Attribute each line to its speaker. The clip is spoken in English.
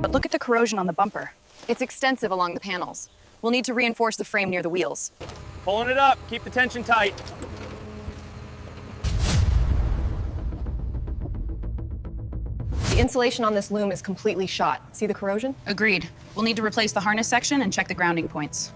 Speaker 1: But look at the corrosion on the bumper.
Speaker 2: It's extensive along the panels. We'll need to reinforce the frame near the wheels.
Speaker 3: Pulling it up. Keep the tension tight.
Speaker 4: The insulation on this loom is completely shot. See the corrosion?
Speaker 1: Agreed. We'll need to replace the harness section and check the grounding points.